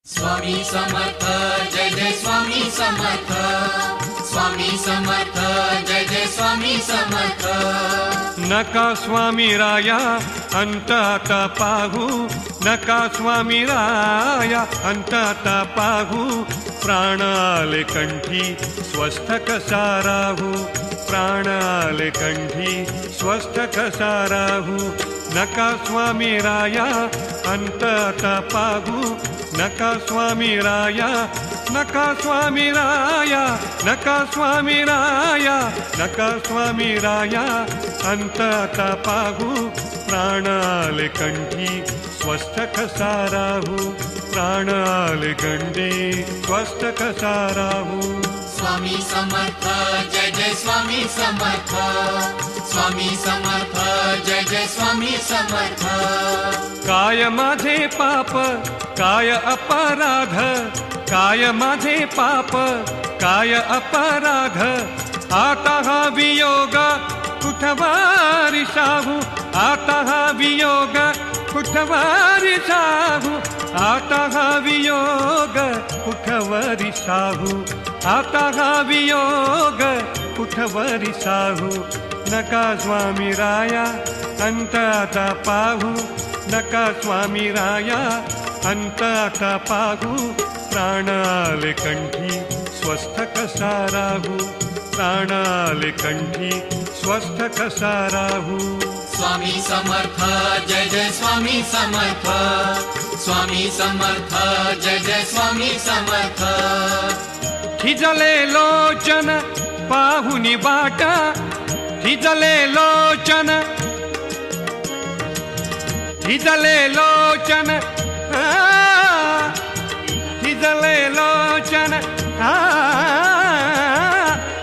स्वामी समर्थ जय जय स्वामी समर्थ, स्वामी समर्थ जय जय स्वामी समर्थ। नका स्वामी राया अंत आता पाहू, नका स्वामी राया अंत आता पाहू, प्राण आले कंठी स्वस्थ कसा राहू, प्राण आले कंठी स्वस्थ कसा राहू। नका स्वामी राया अंत आता पाहू, नका स्वामी राया, नका स्वामी राया, नका स्वामी राया, नका स्वामी राया अंत आता पाहू, प्राण आले कंठी स्वस्थ कसा राहू, प्राण आले कंठी स्वस्थ कसा राहू। स्वामी समर्थ जय जय स्वामी समर्थ, स्वामी समर्थ जय जय स्वामी समर्थ। काय माझे पाप काय अपराध, काय माझे पाप काय अपराध, आता हा वियोग कुठवारी साहू, आता हा वियोग कुठवारी साहू, आता हा वियोग कुठवारी साहू, आता हा वियोग कुठवारी साहू। नका स्वामी राया अंत आता पाहू, नका स्वामी राया अंत आता पाहू, प्राण आले कंठी स्वस्थ कसा राहू, प्राण आले कंठी स्वस्थ कसा राहू। स्वामी समर्थ जय जय स्वामी समर्थ, स्वामी समर्थ जय जय स्वामी समर्थ। थिजले लोचन पाहुनी बाटा, थिजले लोचन, थिजले लोचन, थिजले लोचन,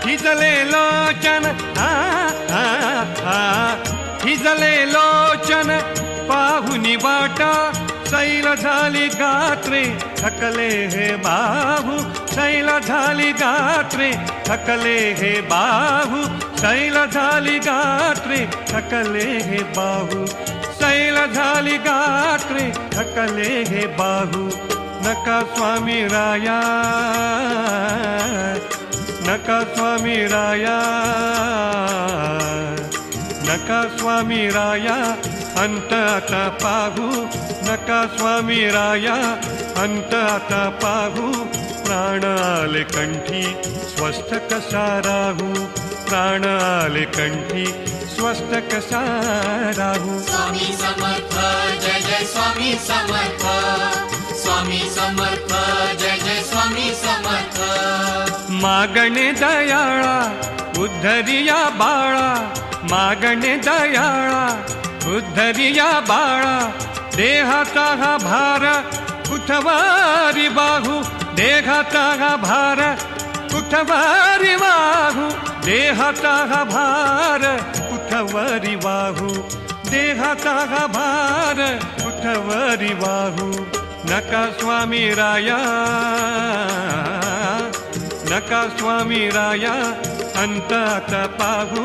थिजले लोचन, थिजले लोचन पाहुनी बाटा, शैल झाली गात्रे थकले हे बाहू, शैल झाली गात्रे थकले हे बाहू, शैल झाली गात्रे थकले हे बाहू, शैल झाली गात्रे थकले हे बाहू। नका स्वामी राया, नका स्वामी राया, नका स्वामी राया अंत आता पाहू, नका स्वामी राया अंत आता पाहू, प्राण आले कंठी स्वस्थ कसा राहू, प्राण आले कंठी स्वस्थ कसा राहू। स्वामी समर्थ जय जय स्वामी समर्थ, स्वामी समर्थ जय जय स्वामी समर्थ। मागणे दयाळा उद्धरिया बाळा, मागणे दयाळा उद्धरिया बाळा, देहाचा हा भार कुठवारी बाहू, देहाचा हा भार कुठवारी वाहू, देहाचा हा भार कुठवारी वाहू, देहाचा हा भार कुठवारी वाहू। नका स्वामी राया, नका स्वामी राया अंत आता पाहू,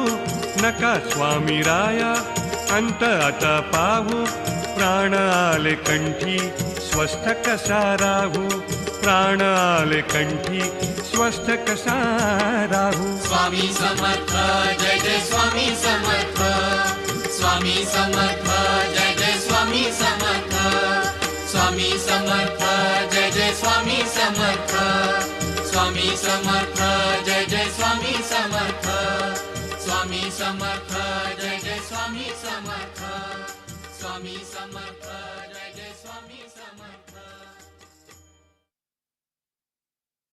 नका स्वामी राया अंत आता पाहू, प्राण आले कंठी स्वस्थ कसा राहू, प्राण आले कंठी स्वस्थ कसा राहू। स्वामी समर्थ जय जय स्वामी समर्थ, स्वामी समर्थ जय जय स्वामी समर्थ, स्वामी समर्थ जय जय स्वामी समर्थ, स्वामी समर्थ जय जय स्वामी समर्थ, स्वामी समर्थ जय जय स्वामी समर्थ, स्वामी समर्थ।